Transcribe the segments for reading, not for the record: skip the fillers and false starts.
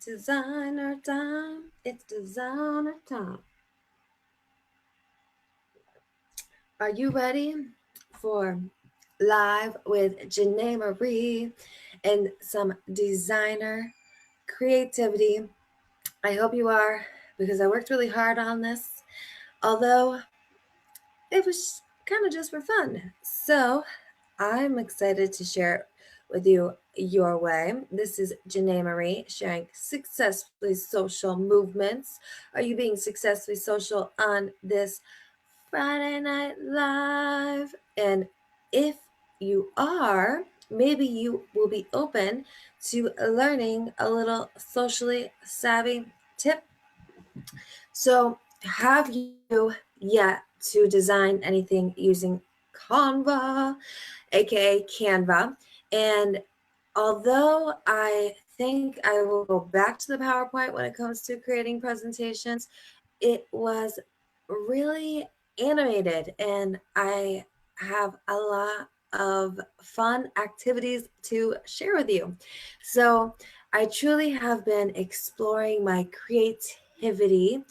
Designer time. It's designer time. Are you ready for live with Janae Marie and some designer creativity? I hope you are because I worked really hard on this, although it was kind of just for fun. So I'm excited to share with you your way. This is Janae Marie sharing successfully social movements. Are you being successfully social on this Friday Night Live? And if you are, maybe you will be open to learning a little socially savvy tip. So, have you yet to design anything using Canva, aka Canva? And although I think I will go back to the PowerPoint when it comes to creating presentations, it was really animated and I have a lot of fun activities to share with you. So I truly have been exploring my creativity,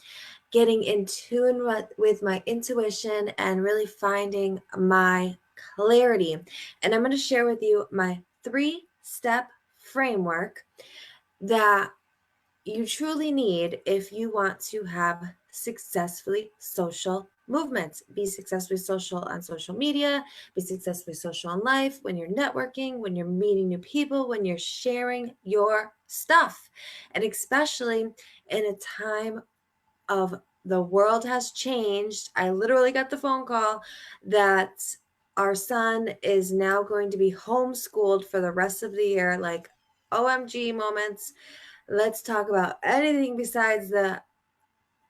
getting in tune with my intuition, and really finding my clarity. And I'm going to share with you my 3-step framework that you truly need if you want to have successfully social movements. Be successfully social on social media, be successfully social in life, when you're networking, when you're meeting new people, when you're sharing your stuff. And especially in a time of the world has changed. I literally got the phone call that our son is now going to be homeschooled for the rest of the year. Like, OMG moments. Let's talk about anything besides the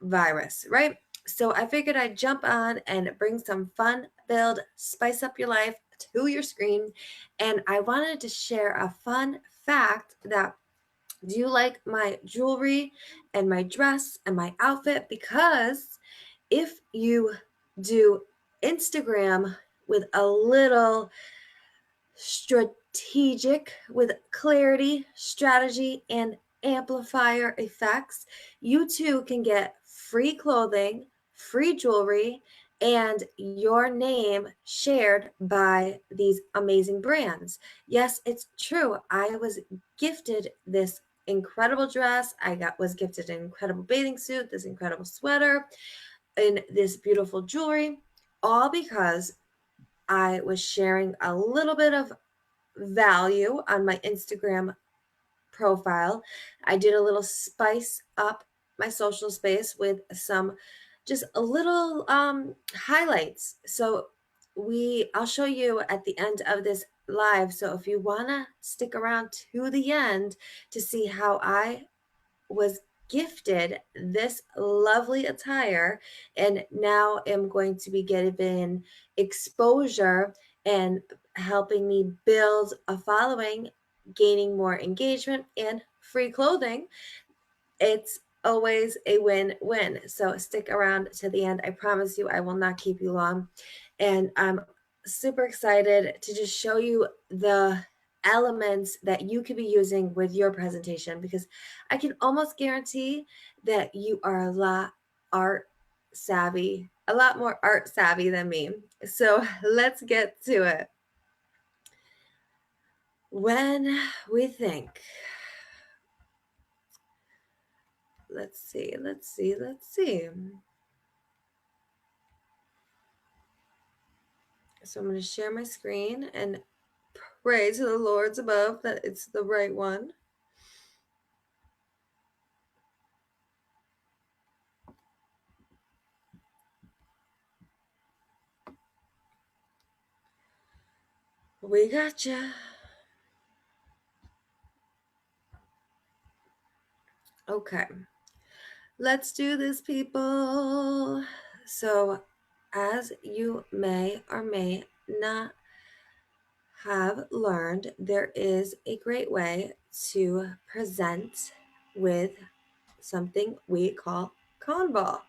virus, right? So I figured I'd jump on and bring some fun, build, spice up your life to your screen. And I wanted to share a fun fact that, do you like my jewelry and my dress and my outfit? Because if you do Instagram with a little strategic, with clarity, strategy, and amplifier effects, you too can get free clothing, free jewelry, and your name shared by these amazing brands. Yes, it's true. I was gifted this incredible dress. Was gifted an incredible bathing suit, this incredible sweater, and this beautiful jewelry, all because I was sharing a little bit of value on my Instagram profile. I did a little spice up my social space with some just a little highlights. So I'll show you at the end of this live. So if you want to stick around to the end to see how I was gifted this lovely attire and now am going to be given exposure and helping me build a following, gaining more engagement and free clothing, it's always a win-win. So stick around to the end. I promise you I will not keep you long. And I'm super excited to just show you the elements that you could be using with your presentation, because I can almost guarantee that you are art a lot more art savvy than me. So let's get to it. When we think, let's see. So I'm going to share my screen and pray to the Lords above that it's the right one. We gotcha. Okay. Let's do this, people. So, as you may or may not have learned, there is a great way to present with something we call Canva.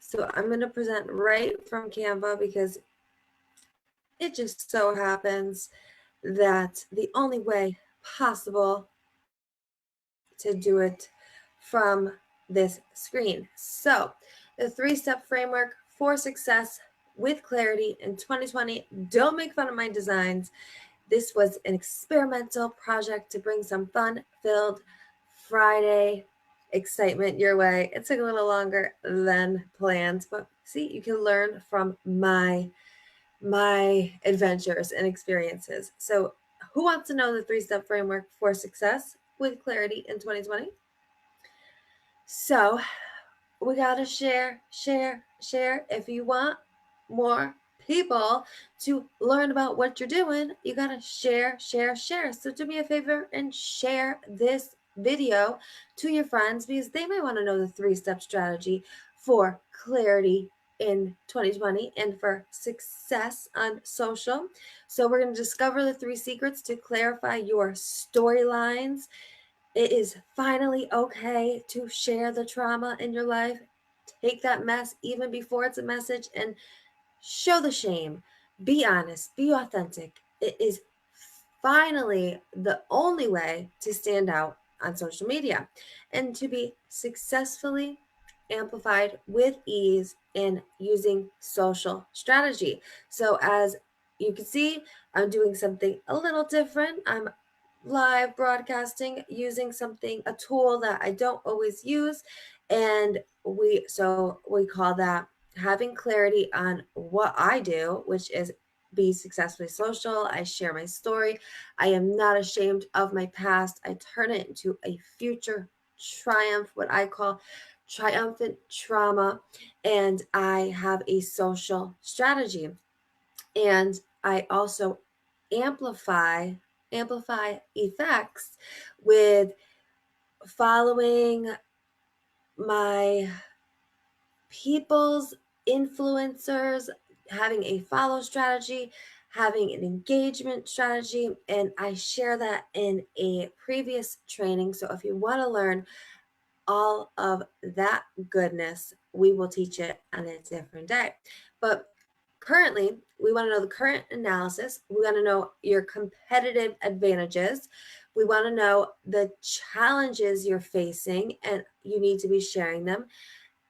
So I'm going to present right from Canva because it just so happens that the only way possible to do it from this screen. So, the 3-step framework for success with clarity in 2020. Don't make fun of my designs. This was an experimental project to bring some fun-filled Friday excitement your way. It took a little longer than planned, but see, you can learn from my adventures and experiences. So, who wants to know the 3-step framework for success with clarity in 2020? So, we gotta share. If you want more people to learn about what you're doing, you gotta share. So do me a favor and share this video to your friends, because they might want to know the 3-step strategy for clarity in 2020 and for success on social. So we're going to discover the 3 secrets to clarify your storylines. It is finally okay to share the trauma in your life. Take that mess even before it's a message and show the shame. Be honest, be authentic. It is finally the only way to stand out on social media and to be successfully amplified with ease in using social strategy. So, as you can see, I'm doing something a little different. I'm live broadcasting using a tool that I don't always use, and we call that having clarity on what I do, which is be successfully social. I share my story. I am not ashamed of my past. I turn it into a future triumph, what I call triumphant trauma, and I have a social strategy. And I also amplify effects with following my people's influencers, having a follow strategy, having an engagement strategy, and I share that in a previous training. So if you want to learn all of that goodness, we will teach it on a different day. But currently, we want to know the current analysis. We want to know your competitive advantages. We want to know the challenges you're facing, and you need to be sharing them.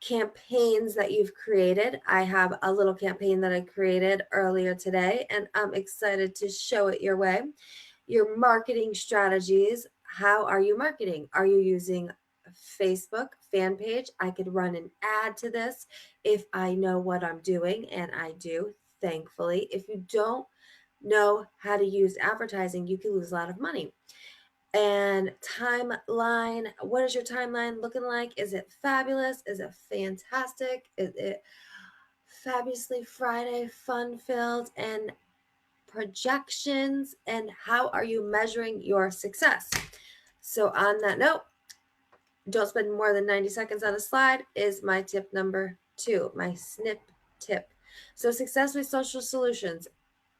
Campaigns that you've created. I have a little campaign that I created earlier today, and I'm excited to show it your way. Your marketing strategies. How are you marketing? Are you using Facebook fan page? I could run an ad to this if I know what I'm doing, and I do, thankfully. If you don't know how to use advertising, you can lose a lot of money. And timeline, what is your timeline looking like? Is it fabulous? Is it fantastic? Is it fabulously Friday, fun filled, and projections? And how are you measuring your success? So, on that note, don't spend more than 90 seconds on a slide is my tip number 2, my snip tip. So, success with social solutions.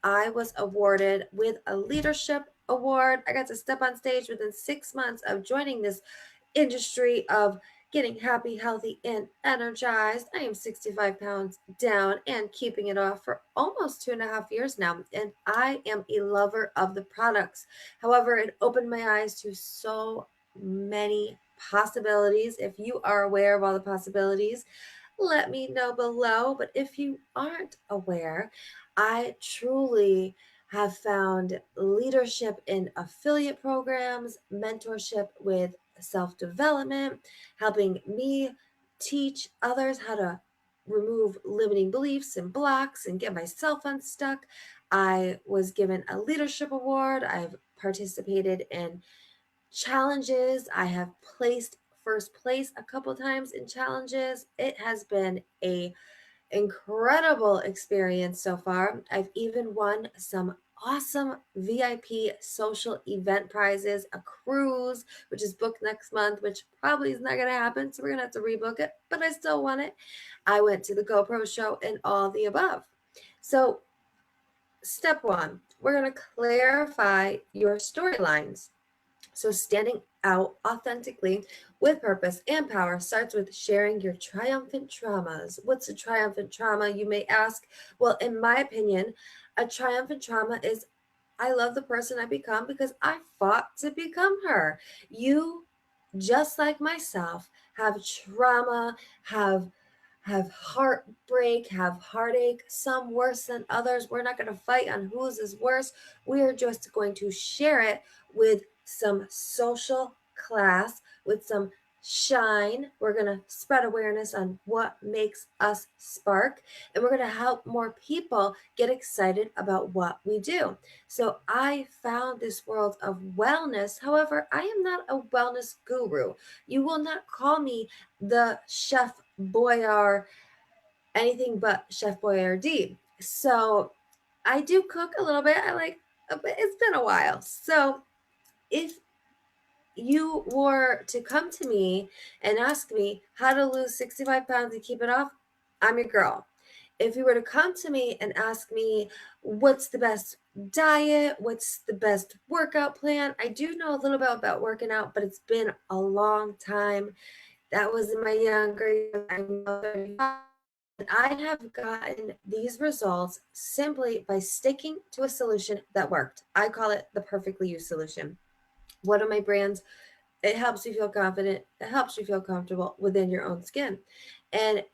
I was awarded with a leadership award. I got to step on stage within 6 months of joining this industry of getting happy, healthy, and energized. I am 65 pounds down and keeping it off for almost 2.5 years now, and I am a lover of the products. However, it opened my eyes to so many possibilities. If you are aware of all the possibilities, let me know below. But if you aren't aware, I truly have found leadership in affiliate programs, mentorship with self development, helping me teach others how to remove limiting beliefs and blocks and get myself unstuck. I was given a leadership award. I've participated in challenges. I have placed first place a couple times in challenges. It has been a incredible experience so far. I've even won some awesome VIP social event prizes, a cruise, which is booked next month, which probably is not going to happen. So we're going to have to rebook it, but I still won it. I went to the GoPro show and all the above. So, step 1, we're going to clarify your storylines. So, standing out authentically with purpose and power starts with sharing your triumphant traumas. What's a triumphant trauma, you may ask? Well, in my opinion, a triumphant trauma is I love the person I become because I fought to become her. You just like myself, have trauma, have have heartbreak, have heartache, some worse than others. We're not going to fight on whose is worse. We are just going to share it with some social class, with some shine. We're going to spread awareness on what makes us spark, and we're going to help more people get excited about what we do. So I found this world of wellness. However, I am not a wellness guru. You will not call me the Chef Boyardee, anything but Chef Boyardee. So I do cook a little bit. I like, but it's been a while. So if you were to come to me and ask me how to lose 65 pounds and keep it off, I'm your girl. If you were to come to me and ask me what's the best diet, what's the best workout plan, I do know a little bit about working out, but it's been a long time. That was in my younger years. I'm 35. And I have gotten these results simply by sticking to a solution that worked. I call it the perfectly used solution. One of my brands, it helps you feel confident, it helps you feel comfortable within your own skin. And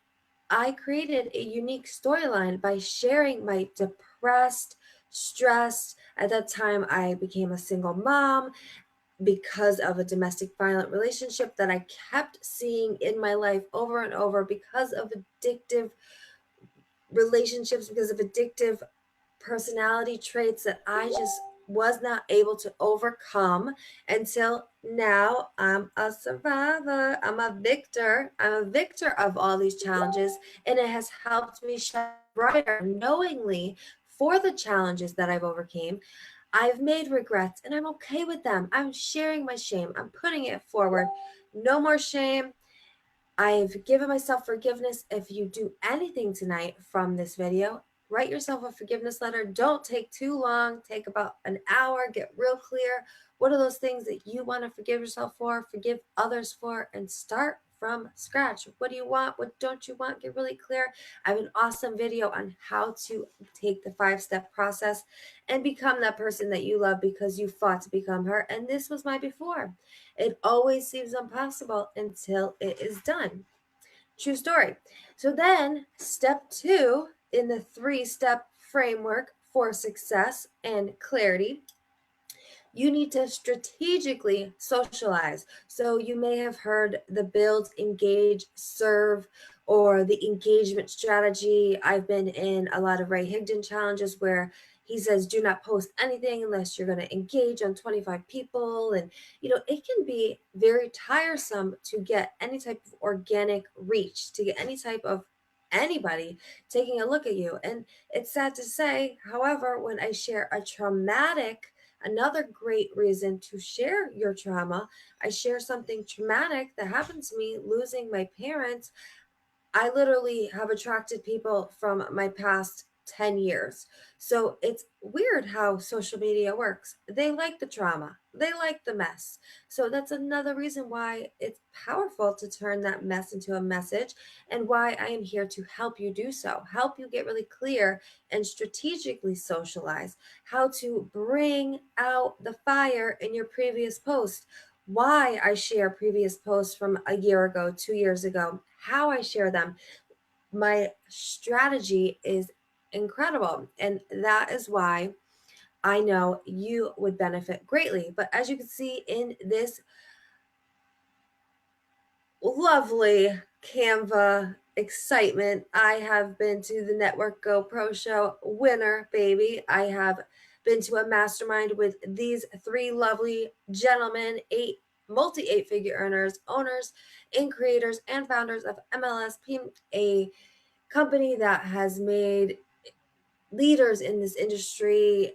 I created a unique storyline by sharing my depressed, stressed, at that time I became a single mom because of a domestic violent relationship that I kept seeing in my life over and over, because of addictive relationships, because of addictive personality traits that I just was not able to overcome until now. I'm a survivor. I'm a victor. I'm a victor of all these challenges, and it has helped me shine brighter knowingly for the challenges that I've overcame. I've made regrets and I'm okay with them. I'm sharing my shame. I'm putting it forward. No more shame. I've given myself forgiveness. If you do anything tonight from this video, write yourself a forgiveness letter. Don't take too long. Take about an hour. Get real clear. What are those things that you want to forgive yourself for, forgive others for, and start from scratch? What do you want? What don't you want? Get really clear. I have an awesome video on how to take the 5-step process and become that person that you love because you fought to become her. And this was my before. It always seems impossible until it is done. True story. So then, step 2 in the 3-step framework for success and clarity, you need to strategically socialize. So you may have heard the build, engage, serve, or the engagement strategy. I've been in a lot of Ray Higdon challenges where he says, do not post anything unless you're going to engage on 25 people. And, it can be very tiresome to get any type of organic reach, to get any type of anybody taking a look at you. And it's sad to say, however, when I share a traumatic, another great reason to share your trauma, I share something traumatic that happened to me, losing my parents. I literally have attracted people from my past 10 years. So it's weird how social media works. They like the trauma, they like the mess. So that's another reason why it's powerful to turn that mess into a message, and why I am here to help you do so, help you get really clear and strategically socialize, how to bring out the fire in your previous post, why I share previous posts from a year ago, 2 years ago, how I share them. My strategy is incredible. And that is why I know you would benefit greatly. But as you can see in this lovely Canva excitement, I have been to the Network Go Pro Show winner, baby. I have been to a mastermind with these 3 lovely gentlemen, multi 8-figure earners, owners, and creators and founders of MLSP, a company that has made leaders in this industry.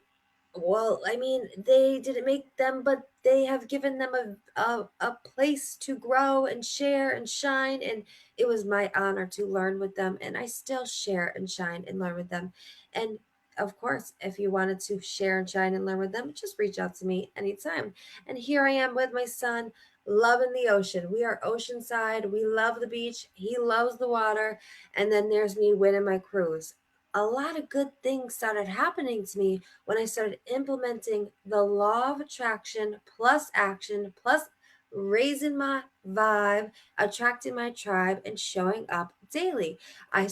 Well, I mean, they didn't make them, but they have given them a place to grow and share and shine. And it was my honor to learn with them. And I still share and shine and learn with them. And of course, if you wanted to share and shine and learn with them, just reach out to me anytime. And here I am with my son, loving the ocean. We are oceanside. We love the beach. He loves the water. And then there's me winning my cruise. A lot of good things started happening to me when I started implementing the law of attraction plus action plus raising my vibe, attracting my tribe, and showing up daily. I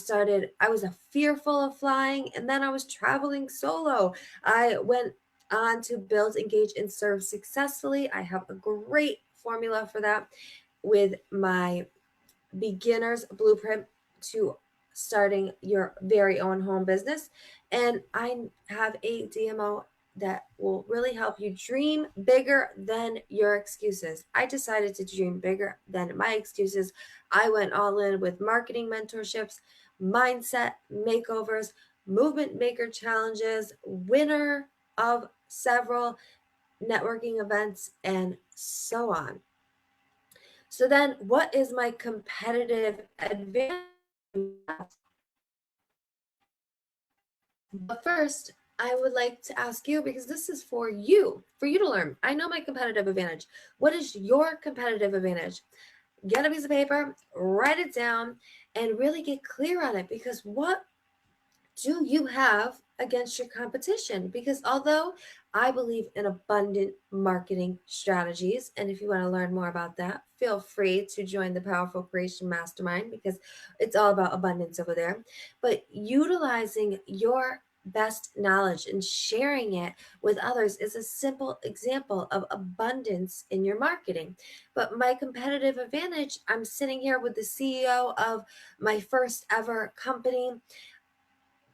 was fearful of flying, and then I was traveling solo. I went on to build, engage, and serve successfully. I have a great formula for that with my beginner's blueprint to starting your very own home business. And I have a DMO that will really help you dream bigger than your excuses. I decided to dream bigger than my excuses. I went all in with marketing mentorships, mindset makeovers, movement maker challenges, winner of several networking events, and so on. So then, what is my competitive advantage? But first, I would like to ask you, because this is for you to learn. I know my competitive advantage. What is your competitive advantage? Get a piece of paper, write it down, and really get clear on it, because what do you have against your competition? Because although I believe in abundant marketing strategies, and if you want to learn more about that, feel free to join the Powerful Creation Mastermind, because it's all about abundance over there. But utilizing your best knowledge and sharing it with others is a simple example of abundance in your marketing. But my competitive advantage, I'm sitting here with the CEO of my first ever company,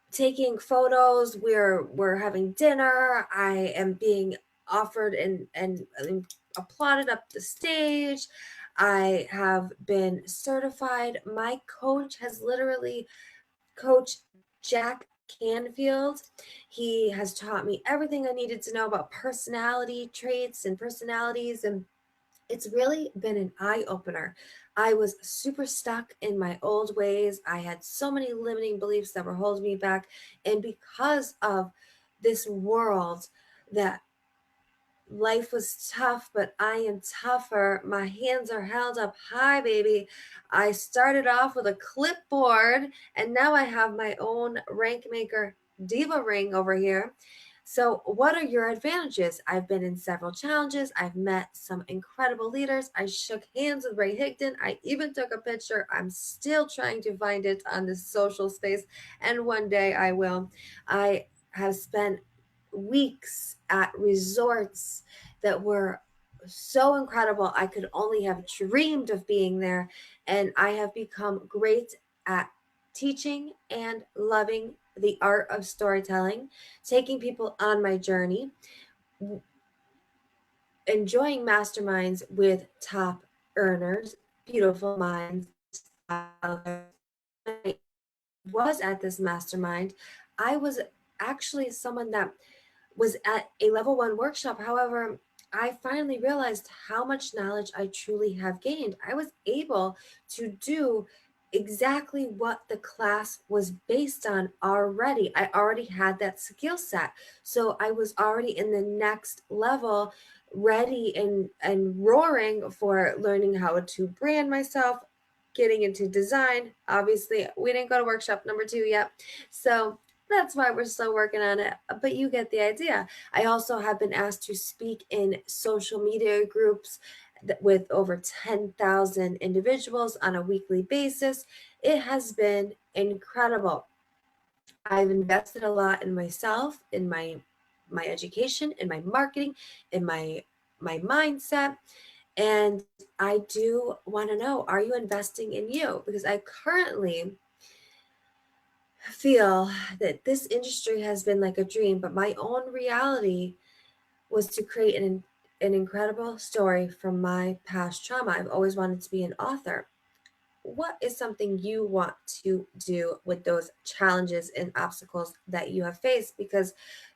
taking photos. We're having dinner. I am being offered and applauded up the stage. I have been certified. My coach has literally coached Jack Canfield. He has taught me everything I needed to know about personality traits and personalities, and it's really been an eye opener. I was super stuck in my old ways. I had so many limiting beliefs that were holding me back. And because of this world that life was tough, but I am tougher. My hands are held up high, baby. I started off with a clipboard, and now I have my own rank maker diva ring over here. So, what are your advantages? I've been in several challenges. I've met some incredible leaders. I shook hands with Ray Higdon. I even took a picture. I'm still trying to find it on this social space, and one day I will. I have spent weeks at resorts that were so incredible. I could only have dreamed of being there. And I have become great at teaching and loving the art of storytelling, taking people on my journey, enjoying masterminds with top earners, beautiful minds. When I was at this mastermind, I was actually someone that was at a level 1 workshop. However, I finally realized how much knowledge I truly have gained. I was able to do exactly what the class was based on already. I already had that skill set. So I was already in the next level, ready and roaring for learning how to brand myself, getting into design. Obviously, we didn't go to workshop number 2 yet. So that's why we're still working on it, but you get the idea. I also have been asked to speak in social media groups with over 10,000 individuals on a weekly basis. It has been incredible. I've invested a lot in myself, in my education, in my marketing, in my mindset. And I do want to know, are you investing in you? Because I currently feel that this industry has been like a dream, but my own reality was to create an incredible story from my past trauma. I've always wanted to be an author. What is something you want to do with those challenges and obstacles that you have faced? Because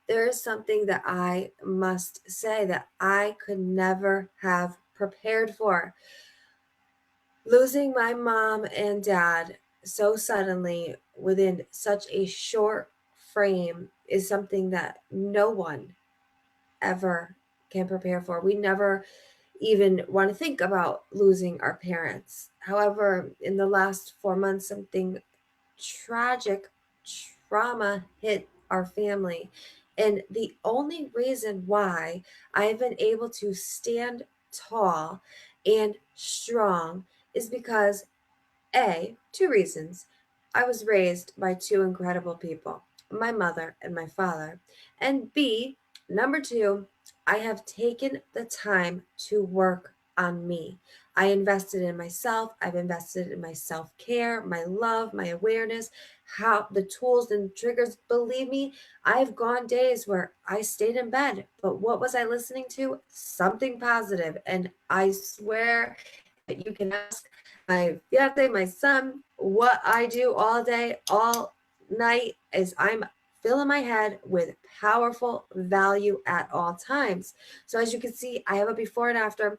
there is something that I must say that I could never have prepared for. Losing my mom and dad so suddenly within such a short frame is something that no one ever can prepare for. We never even want to think about losing our parents. However, in the last 4 months, something tragic trauma hit our family. And the only reason why I've been able to stand tall and strong is because two reasons. I was raised by two incredible people, my mother and my father. And B, number two, I have taken the time to work on me. I invested in myself. I've invested in my self care, my love, my awareness, how the tools and triggers. Believe me, I've gone days where I stayed in bed, but what was I listening to? Something positive. And I swear, if you can ask my fiance, my son, what I do all day, all night is I'm filling my head with powerful value at all times. So as you can see, I have a before and after.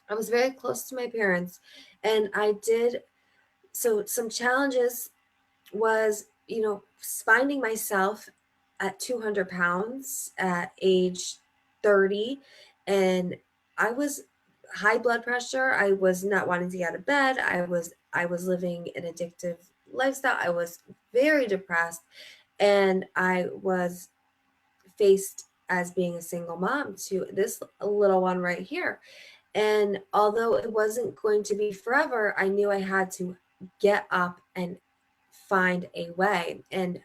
I was very close to my parents, and I did some challenges was, finding myself at 200 pounds at age 30. And I was high blood pressure. I was not wanting to get out of bed. I was living an addictive lifestyle. I was very depressed, and I was faced as being a single mom to this little one right here. And although it wasn't going to be forever, I knew I had to get up and find a way. And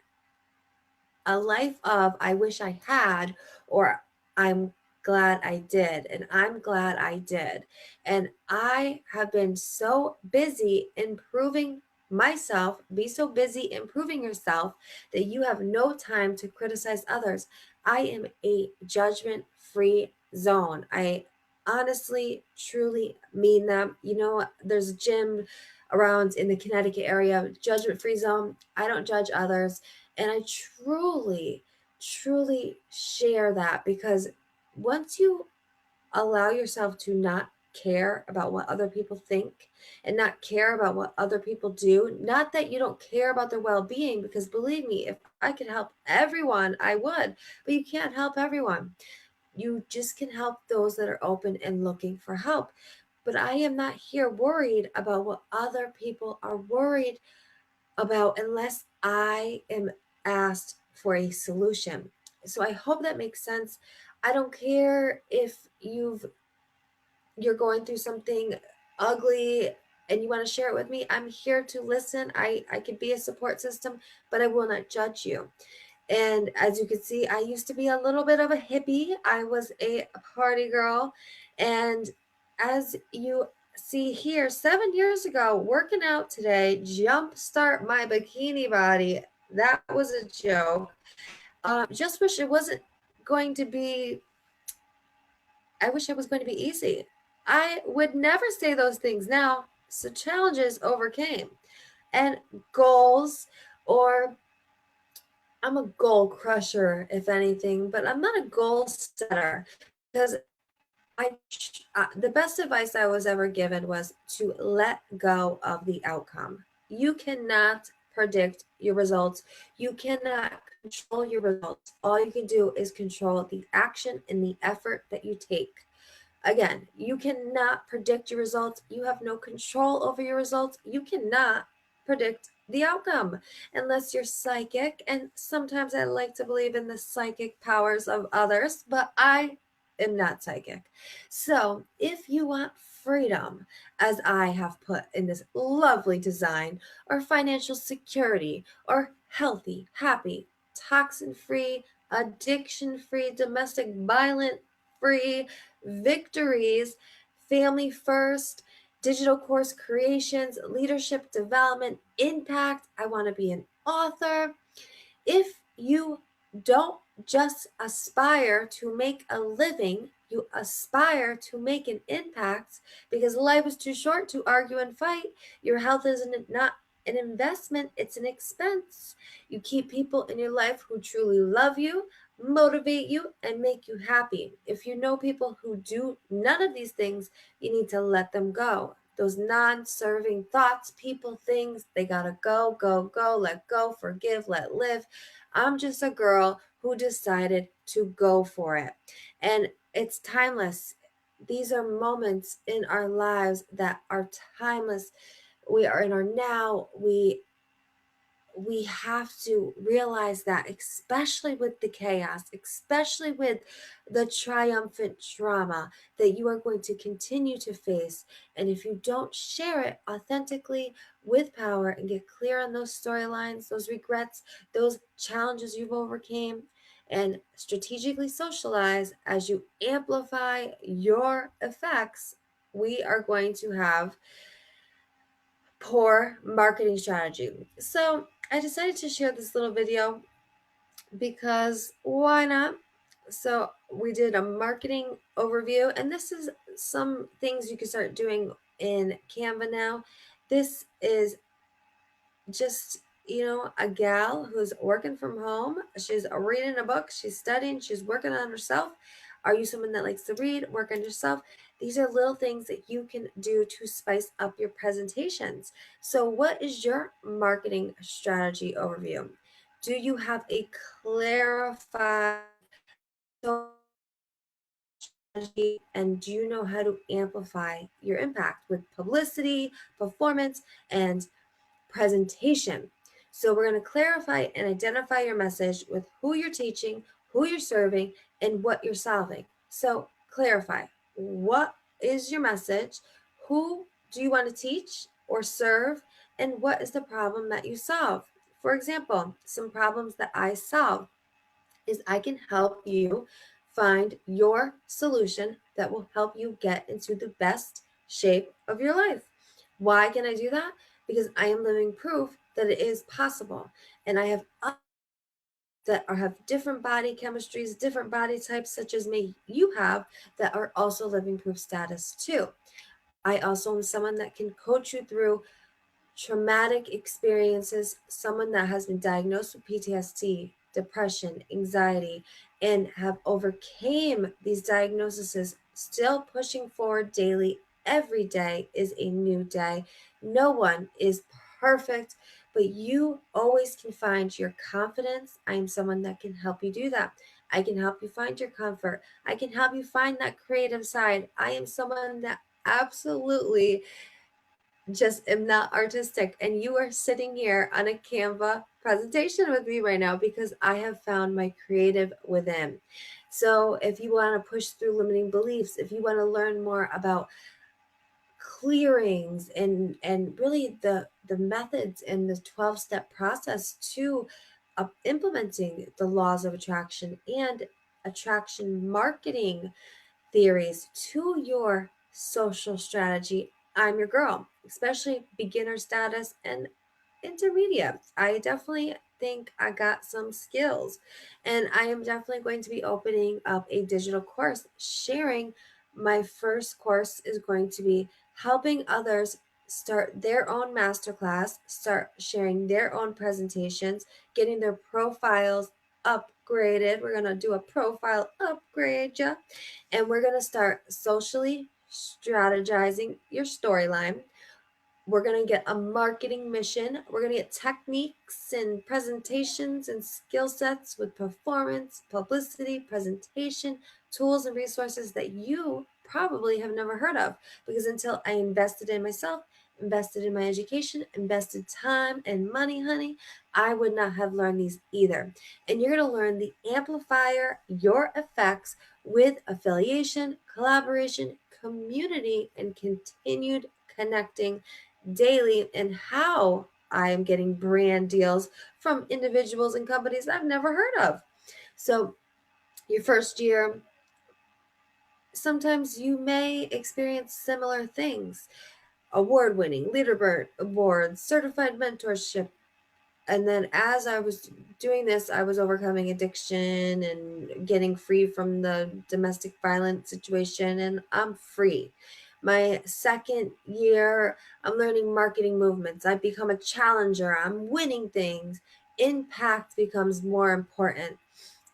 a life of I wish I had, or I'm glad I did. And I'm glad I did. And I have been so busy improving myself, be so busy improving yourself that you have no time to criticize others. I am a judgment free zone. I honestly, truly mean that. There's a gym around in the Connecticut area, judgment free zone. I don't judge others. And I truly, truly share that, because once you allow yourself to not care about what other people think and not care about what other people do, not that you don't care about their well being, because believe me, if I could help everyone, I would, but you can't help everyone. You just can help those that are open and looking for help. But I am not here worried about what other people are worried about unless I am asked for a solution. So I hope that makes sense. I don't care if you're going through something ugly and you want to share it with me. I'm here to listen. I could be a support system, but I will not judge you. And as you can see, I used to be a little bit of a hippie. I was a party girl. And as you see here, 7 years ago, working out today, jumpstart my bikini body. That was a joke. Just wish it wasn't going to be, I wish it was going to be easy. I would never say those things now. So challenges overcame, and goals, or I'm a goal crusher, if anything, but I'm not a goal setter, because the best advice I was ever given was to let go of the outcome. You cannot predict your results. You cannot control your results. All you can do is control the action and the effort that you take. Again, you cannot predict your results. You have no control over your results. You cannot predict the outcome unless you're psychic. And sometimes I like to believe in the psychic powers of others, but I am not psychic. So if you want freedom, as I have put in this lovely design, or financial security, or healthy, happy, toxin free, addiction free, domestic violence free, victories, family first, digital course creations, leadership development, impact. I want to be an author. If you don't just aspire to make a living, you aspire to make an impact, because life is too short to argue and fight. Your health is not an investment, it's an expense. You keep people in your life who truly love you, motivate you, and make you happy. If you know people who do none of these things, you need to let them go. Those non-serving thoughts, people, things, they gotta go, go, go, let go, forgive, let live. I'm just a girl who decided to go for it. And it's timeless. These are moments in our lives that are timeless. We are in our now. We we have to realize that, especially with the chaos, especially with the triumphant drama that you are going to continue to face. And if you don't share it authentically with power and get clear on those storylines, those regrets, those challenges you've overcame, and strategically socialize as you amplify your effects, we are going to have poor marketing strategy. So I decided to share this little video because why not? So we did a marketing overview, and this is some things you can start doing in Canva now. This is just, a gal who's working from home. She's reading a book, she's studying, she's working on herself. Are you someone that likes to read, work on yourself? These are little things that you can do to spice up your presentations. So what is your marketing strategy overview? Do you have a clarified strategy, and do you know how to amplify your impact with publicity, performance, and presentation? So we're going to clarify and identify your message with who you're teaching, who you're serving, and what you're solving. So clarify, what is your message? Who do you want to teach or serve? And what is the problem that you solve? For example, some problems that I solve is I can help you find your solution that will help you get into the best shape of your life. Why can I do that? Because I am living proof that it is possible. And I have others that have different body chemistries, different body types, such as me, you have, that are also living proof status too. I also am someone that can coach you through traumatic experiences, someone that has been diagnosed with PTSD, depression, anxiety, and have overcame these diagnoses, still pushing forward daily. Every day is a new day. No one is perfect, but you always can find your confidence. I am someone that can help you do that. I can help you find your comfort. I can help you find that creative side. I am someone that absolutely just am not artistic. And you are sitting here on a Canva presentation with me right now because I have found my creative within. So if you want to push through limiting beliefs, if you want to learn more about clearings and really the methods and the 12-step process to implementing the laws of attraction and attraction marketing theories to your social strategy, I'm your girl, especially beginner status and intermediate. I definitely think I got some skills, and I am definitely going to be opening up a digital course, sharing. My first course is going to be helping others start their own masterclass, start sharing their own presentations, getting their profiles upgraded. We're going to do a profile upgrade, yeah, and we're going to start socially strategizing your storyline. We're going to get a marketing mission. We're going to get techniques and presentations and skill sets with performance, publicity, presentation, tools, and resources that you probably have never heard of. Because until I invested in myself, invested in my education, invested time and money, honey, I would not have learned these either. And you're going to learn the amplifier, your effects with affiliation, collaboration, community, and continued connecting daily, and how I am getting brand deals from individuals and companies I've never heard of. So, your first year, sometimes you may experience similar things: award winning, leaderboard awards, certified mentorship. And then as I was doing this, I was overcoming addiction and getting free from the domestic violence situation, and I'm free. My second year, I'm learning marketing movements. I become a challenger. I'm winning things. Impact becomes more important.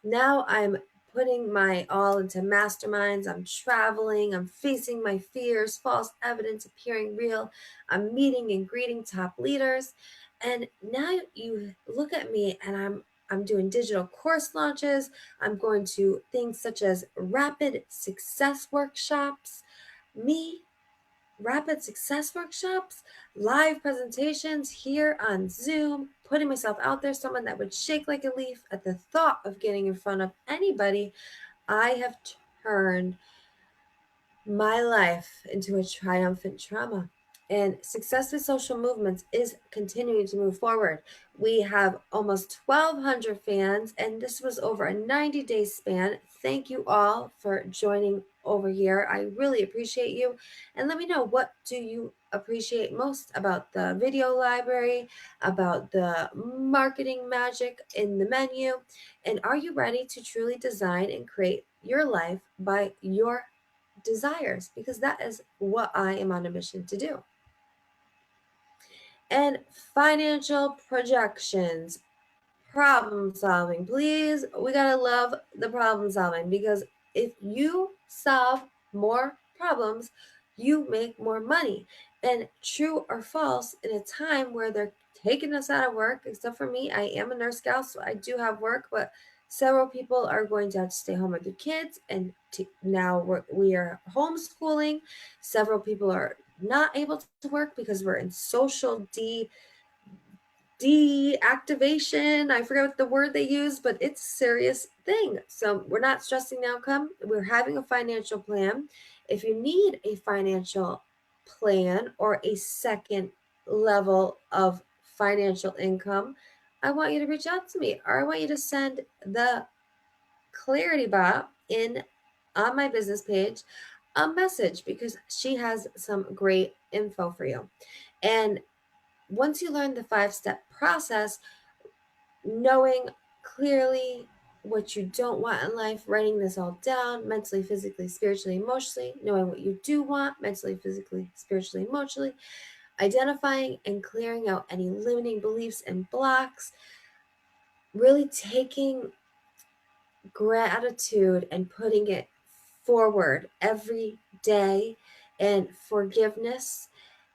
Now I'm putting my all into masterminds. I'm traveling. I'm facing my fears, false evidence appearing real. I'm meeting and greeting top leaders. And now you look at me, and I'm doing digital course launches. I'm going to things such as rapid success workshops. Me, rapid success workshops, live presentations here on Zoom, putting myself out there, someone that would shake like a leaf at the thought of getting in front of anybody. I have turned my life into a triumphant trauma. And Success with Social Movements is continuing to move forward. We have almost 1,200 fans, and this was over a 90-day span. Thank you all for joining over here. I really appreciate you. And let me know, what do you appreciate most about the video library, about the marketing magic in the menu? And are you ready to truly design and create your life by your desires? Because that is what I am on a mission to do. And financial projections, problem solving. Please, we gotta love the problem solving, because if you solve more problems, you make more money. And true or false, in a time where they're taking us out of work, except for me, I am a nurse gal, so I do have work, but several people are going to have to stay home with their kids, and now we are homeschooling. Several people are not able to work because we're in social deactivation. I forget what the word they use, but it's a serious thing. So we're not stressing the outcome. We're having a financial plan. If you need a financial plan or a second level of financial income, I want you to reach out to me, or I want you to send the Clarity Bot in on my business page a message, because she has some great info for you. And once you learn the 5-step process, knowing clearly what you don't want in life, writing this all down mentally, physically, spiritually, emotionally, knowing what you do want mentally, physically, spiritually, emotionally, identifying and clearing out any limiting beliefs and blocks, really taking gratitude and putting it forward every day, and forgiveness,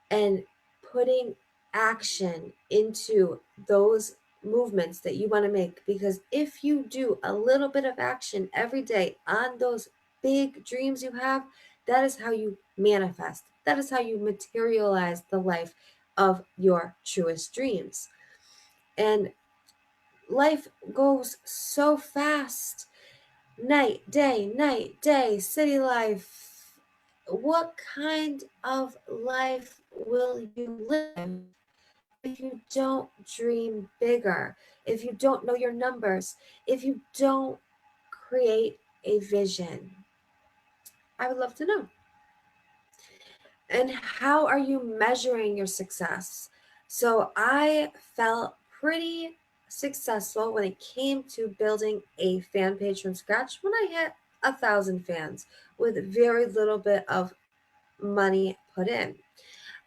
and putting action into those movements that you want to make. Because if you do a little bit of action every day on those big dreams you have, that is how you manifest. That is how you materialize the life of your truest dreams. And life goes so fast. Night, day, city life. What kind of life will you live if you don't dream bigger, if you don't know your numbers, if you don't create a vision? I would love to know. And how are you measuring your success? So I felt pretty successful when it came to building a fan page from scratch when I hit 1,000 fans with very little bit of money put in.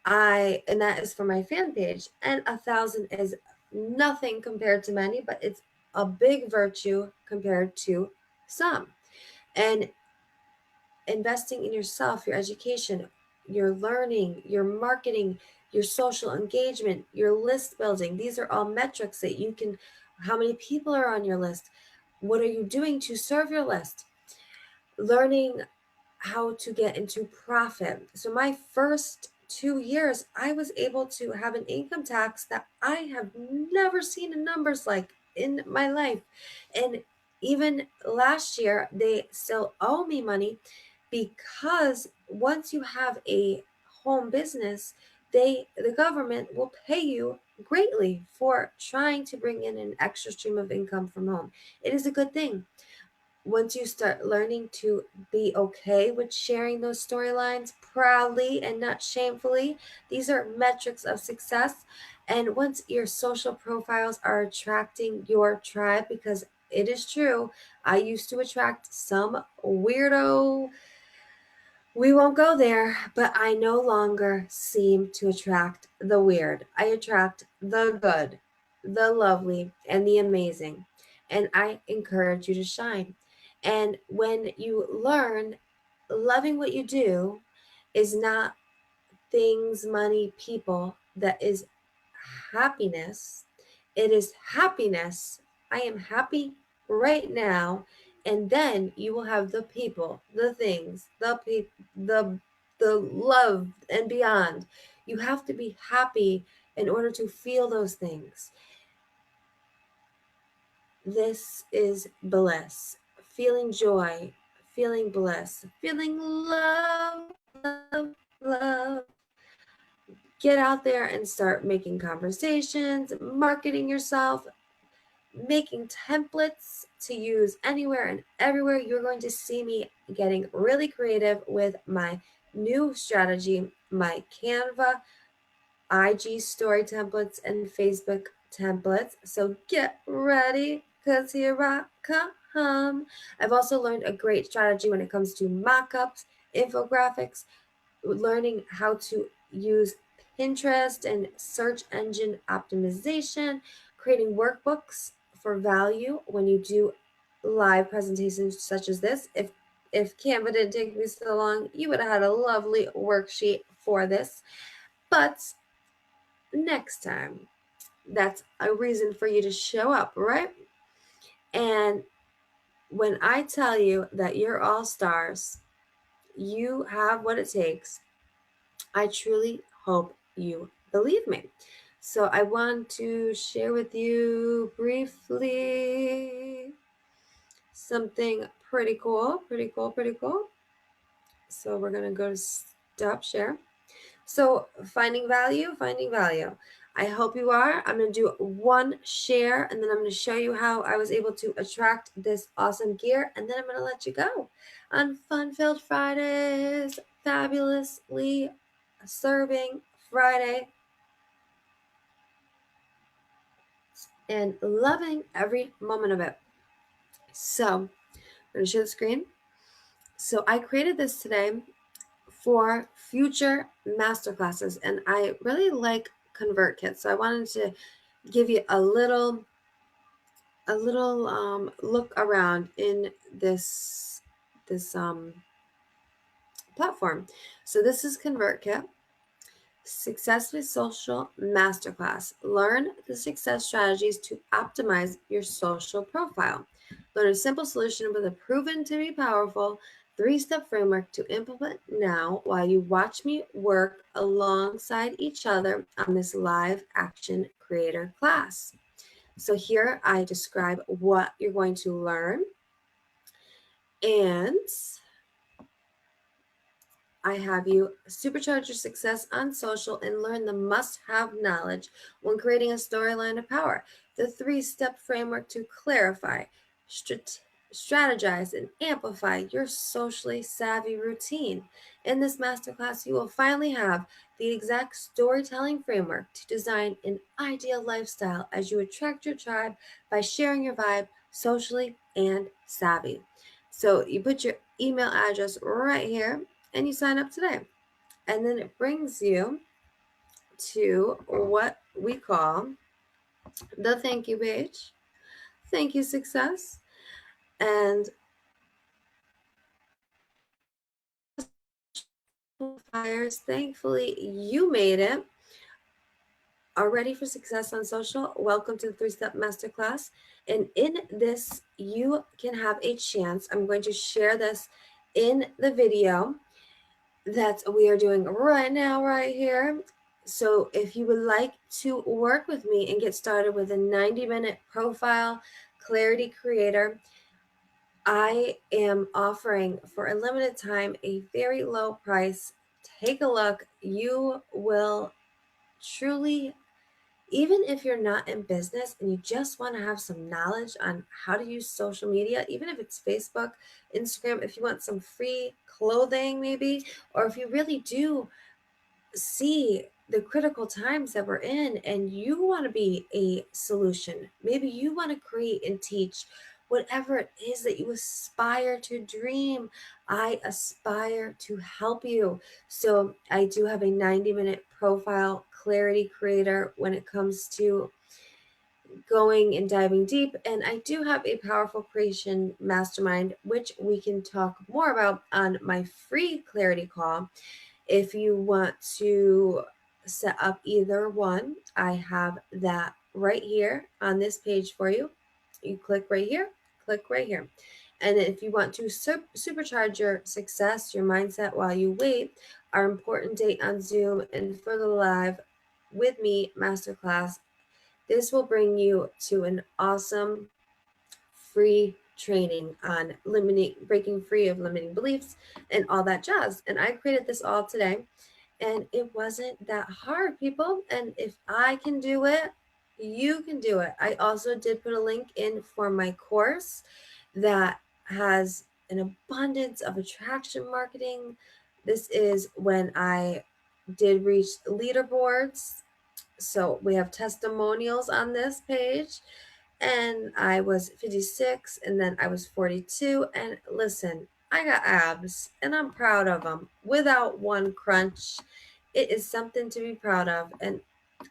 And that is for my fan page. And 1,000 is nothing compared to many, but it's a big virtue compared to some. And investing in yourself, your education, your learning, your marketing, your social engagement, your list building. These are all metrics that you can, how many people are on your list? What are you doing to serve your list? Learning how to get into profit. So my first 2 years, I was able to have an income tax that I have never seen in numbers like in my life. And even last year, they still owe me money, because once you have a home business, the government will pay you greatly for trying to bring in an extra stream of income from home. It is a good thing. Once you start learning to be okay with sharing those storylines proudly and not shamefully, these are metrics of success. And once your social profiles are attracting your tribe, because it is true, I used to attract some weirdo. We won't go there, but I no longer seem to attract the weird. I attract the good, the lovely, and the amazing. And I encourage you to shine. And when you learn, loving what you do is not things, money, people, that is happiness. It is happiness. I am happy right now. And then you will have the people, the things, the the love and beyond. You have to be happy in order to feel those things. This is bliss. Feeling joy, feeling bliss, feeling love, love, love. Get out there and start making conversations, marketing yourself, making templates to use anywhere and everywhere. You're going to see me getting really creative with my new strategy, my Canva, IG story templates, and Facebook templates. So get ready, because here I come. I've also learned a great strategy when it comes to mock-ups, infographics, learning how to use Pinterest and search engine optimization, creating workbooks for value when you do live presentations such as this. If Canva didn't take me so long, you would have had a lovely worksheet for this. But next time, that's a reason for you to show up, right? And when I tell you that you're all stars, you have what it takes, I truly hope you believe me. So I want to share with you briefly something pretty cool, pretty cool, pretty cool. So we're going to go to stop share. So finding value, finding value. I hope you are. I'm going to do one share, and then I'm going to show you how I was able to attract this awesome gear, and then I'm going to let you go on Fun-Filled Fridays, fabulously serving Friday, and loving every moment of it. So I'm going to share the screen. So I created this today for future masterclasses, and I really like ConvertKit. So I wanted to give you a little look around in this platform. So this is ConvertKit. Success with Social Masterclass. Learn the success strategies to optimize your social profile. Learn a simple solution with a proven to be powerful 3-step framework to implement now while you watch me work alongside each other on this live action creator class. So here I describe what you're going to learn, and I have you supercharge your success on social and learn the must-have knowledge when creating a storyline of power. The 3-step framework to clarify, strategize, and amplify your socially savvy routine. In this masterclass, you will finally have the exact storytelling framework to design an ideal lifestyle as you attract your tribe by sharing your vibe socially and savvy. So you put your email address right here and you sign up today. And then it brings you to what we call the thank you page. Thank you, success. And fires, thankfully you made it. Are ready for success on social? Welcome to the 3-step masterclass. And in this, you can have a chance. I'm going to share this in the video that we are doing right now, right here. So if you would like to work with me and get started with a 90-minute profile clarity creator, I am offering for a limited time a very low price. Take a look. You will truly, even if you're not in business and you just want to have some knowledge on how to use social media, even if it's Facebook, Instagram, if you want some free clothing maybe, or if you really do see the critical times that we're in and you want to be a solution, maybe you want to create and teach whatever it is that you aspire to dream, I aspire to help you. So I do have a 90-minute profile clarity creator when it comes to going and diving deep, and I do have a powerful creation mastermind, which we can talk more about on my free clarity call. If you want to set up either one, I have that right here on this page for you. You click right here, click right here. And if you want to supercharge your success, your mindset while you wait, our important date on Zoom and for the live with me masterclass, this will bring you to an awesome free training on breaking free of limiting beliefs and all that jazz. And I created this all today, and it wasn't that hard, people. And if I can do it, you can do it. I also did put a link in for my course that has an abundance of attraction marketing. This is when I did reach leaderboards. So we have testimonials on this page, and I was 56, and then I was 42. And listen, I got abs, and I'm proud of them without one crunch. It is something to be proud of, and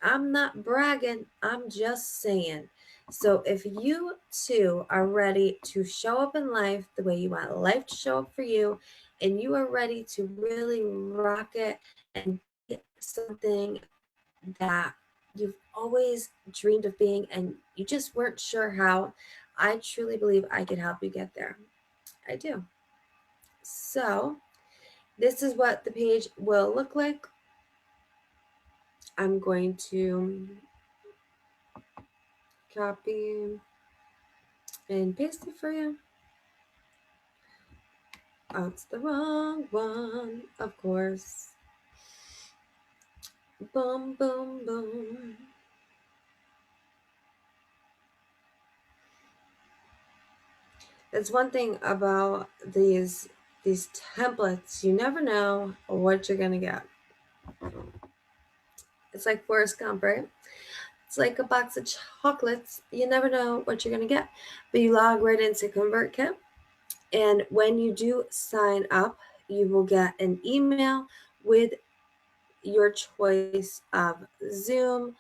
I'm not bragging, I'm just saying. So if you too are ready to show up in life the way you want life to show up for you, and you are ready to really rock it and be something that you've always dreamed of being and you just weren't sure how, I truly believe I can help you get there. I do. So, this is what the page will look like. I'm going to copy and paste it for you. Oh, it's the wrong one, of course. Boom, boom, boom. That's one thing about these templates. You never know what you're gonna get. It's like Forrest Gump, right? It's like a box of chocolates. You never know what you're gonna get, but you log right into ConvertKit, and when you do sign up, you will get an email with your choice of Zoom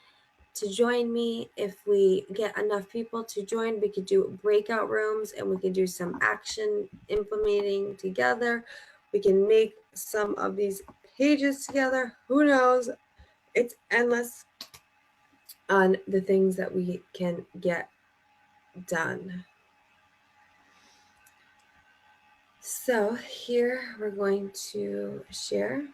to join me. If we get enough people to join, we could do breakout rooms and we can do some action implementing together. We can make some of these pages together. Who knows? It's endless on the things that we can get done. So here we're going to share.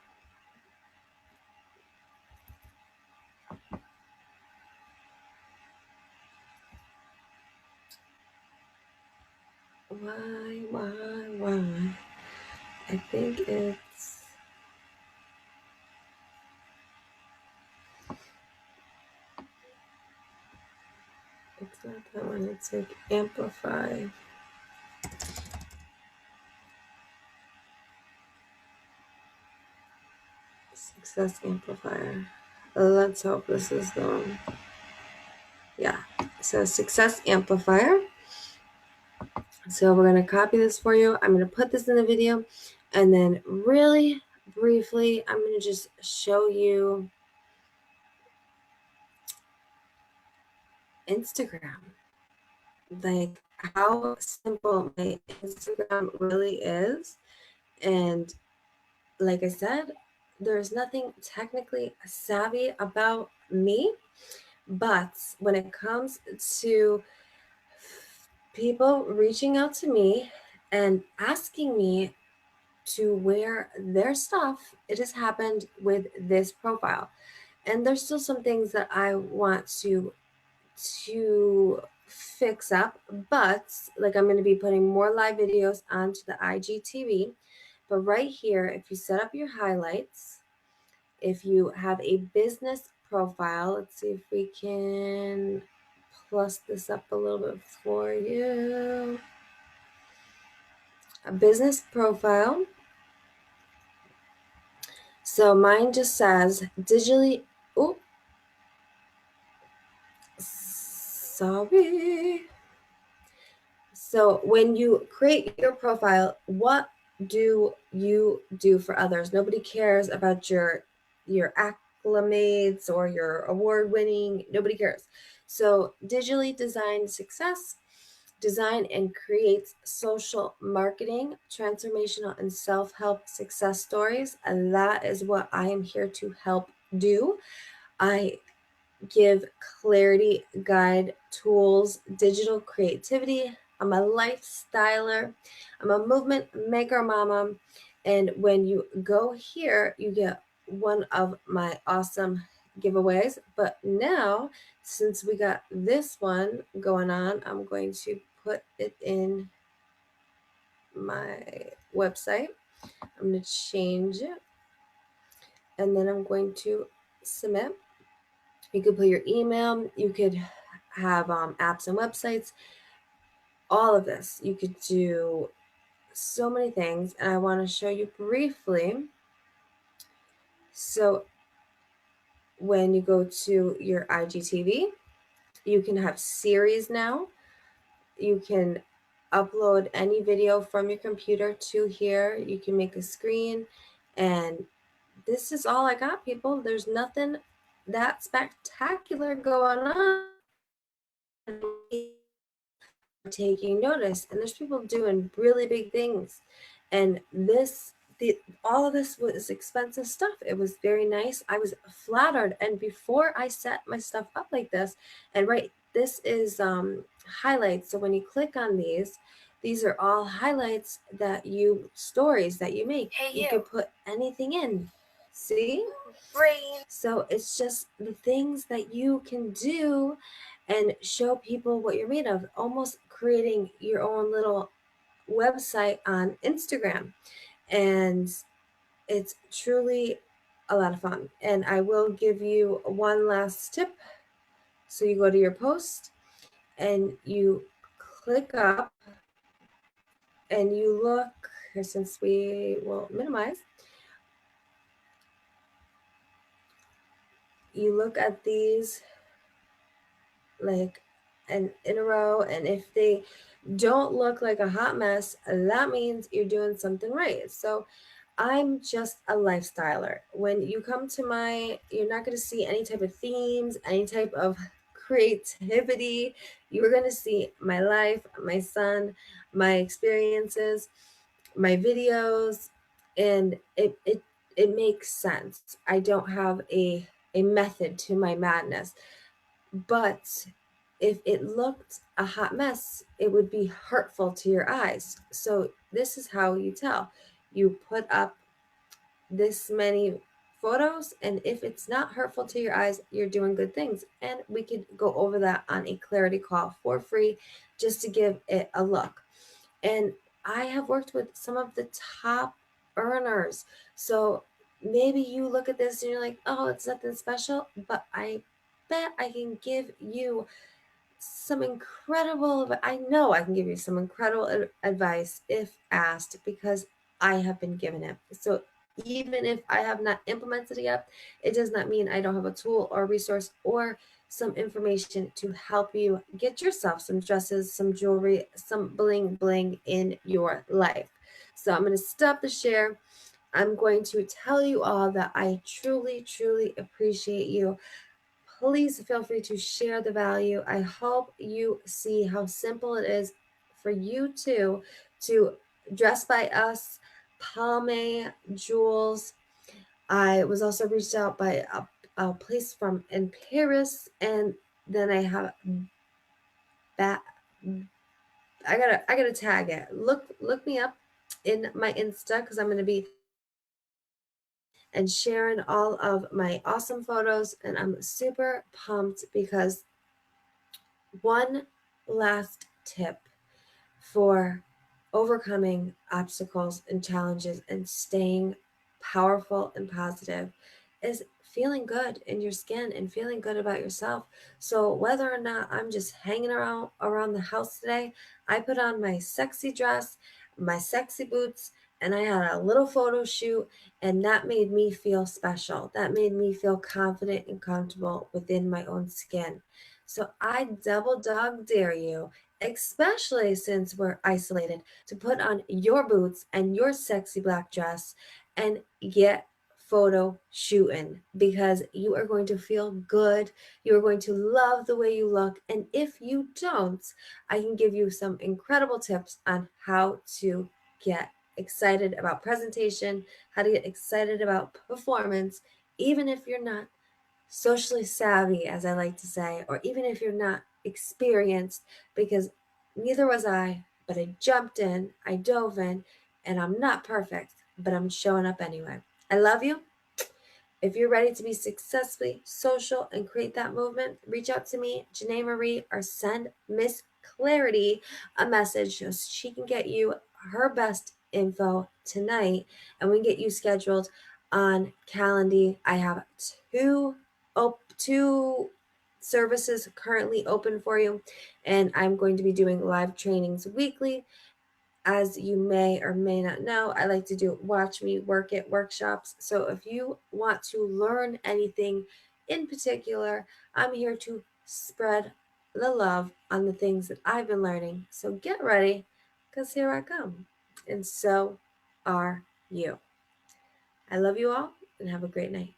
Why? I think it's not that one. It's like amplify. Success amplifier. Let's hope this is the one. Yeah. So success amplifier. So we're going to copy this for you. I'm going to put this in the video, and then really briefly, I'm going to just show you Instagram. Like how simple my Instagram really is. And like I said, there's nothing technically savvy about me, but when it comes to people reaching out to me and asking me to wear their stuff, it has happened with this profile. And there's still some things that I want to fix up, but like I'm going to be putting more live videos onto the IGTV. But right here, if you set up your highlights, if you have a business profile, let's see if we can plus this up a little bit for you. A business profile. So mine just says digitally. Oh, sorry. So when you create your profile, what do you do for others? Nobody cares about your acclimates or your award winning. Nobody cares. So digitally designed success, design and creates social marketing, transformational and self-help success stories. And that is what I am here to help do. I give clarity, guide, tools, digital creativity, I'm a lifestyler. I'm a movement maker mama. And when you go here, you get one of my awesome giveaways. But now, since we got this one going on, I'm going to put it in my website. I'm going to change it, and then I'm going to submit. You could put your email, you could have apps and websites, all of this. You could do so many things, and I want to show you briefly. So when you go to your IGTV, you can have series now. You can upload any video from your computer to here. You can make a screen, and this is all I got, people. There's nothing that spectacular going on. Taking notice, and there's people doing really big things, and all of this was expensive stuff. It was very nice. I was flattered, and before I set my stuff up like this, and right, this is highlights. So when you click on these are all highlights that stories that you make. Hey, you can put anything in. See? Brain. So it's just the things that you can do and show people what you're made of, almost creating your own little website on Instagram. And it's truly a lot of fun. And I will give you one last tip. So you go to your post and you click up and you look here, since we will minimize, you look at these like in a row, and if they don't look like a hot mess, that means you're doing something right. So I'm just a lifestyler. When you come to you're not going to see any type of themes, any type of creativity. You're going to see my life, my son, my experiences, my videos, and it makes sense. I don't have a method to my madness. But if it looked a hot mess, it would be hurtful to your eyes. So this is how you tell. You put up this many photos, and if it's not hurtful to your eyes, you're doing good things. And we could go over that on a clarity call for free, just to give it a look. And I have worked with some of the top earners. So maybe you look at this and you're like, oh, it's nothing special, but I bet I can give you some incredible, I know I can give you some incredible advice if asked, because I have been given it. So even if I have not implemented it yet, it does not mean I don't have a tool or resource or some information to help you get yourself some dresses, some jewelry, some bling bling in your life. So I'm going to stop the share. I'm going to tell you all that I truly, truly appreciate you. Please feel free to share the value. I hope you see how simple it is for you too to dress by us, Palme Jewels. I was also reached out by a place from in Paris, and then I have that. I gotta tag it. Look me up in my Insta, because I'm gonna be and sharing all of my awesome photos, and I'm super pumped because one last tip for overcoming obstacles and challenges and staying powerful and positive is feeling good in your skin and feeling good about yourself. So whether or not I'm just hanging around the house today, I put on my sexy dress, my sexy boots, and I had a little photo shoot, and that made me feel special. That made me feel confident and comfortable within my own skin. So I double dog dare you, especially since we're isolated, to put on your boots and your sexy black dress and get photo shooting, because you are going to feel good. You are going to love the way you look. And if you don't, I can give you some incredible tips on how to get excited about presentation, how to get excited about performance, even if you're not socially savvy, as I like to say, or even if you're not experienced, because Neither was I, but I jumped in, I dove in, and I'm not perfect, but I'm showing up anyway. I love you. If you're ready to be successfully social and create that movement, reach out to me, Janae Marie, or send Miss Clarity a message so she can get you her best info tonight, and we can get you scheduled on Calendly. I have two services currently open for you, and I'm going to be doing live trainings weekly. As you may or may not know, I like to do watch me work it workshops. So if you want to learn anything in particular, I'm here to spread the love on the things that I've been learning. So get ready, because here I come. And so are you. I love you all, and have a great night.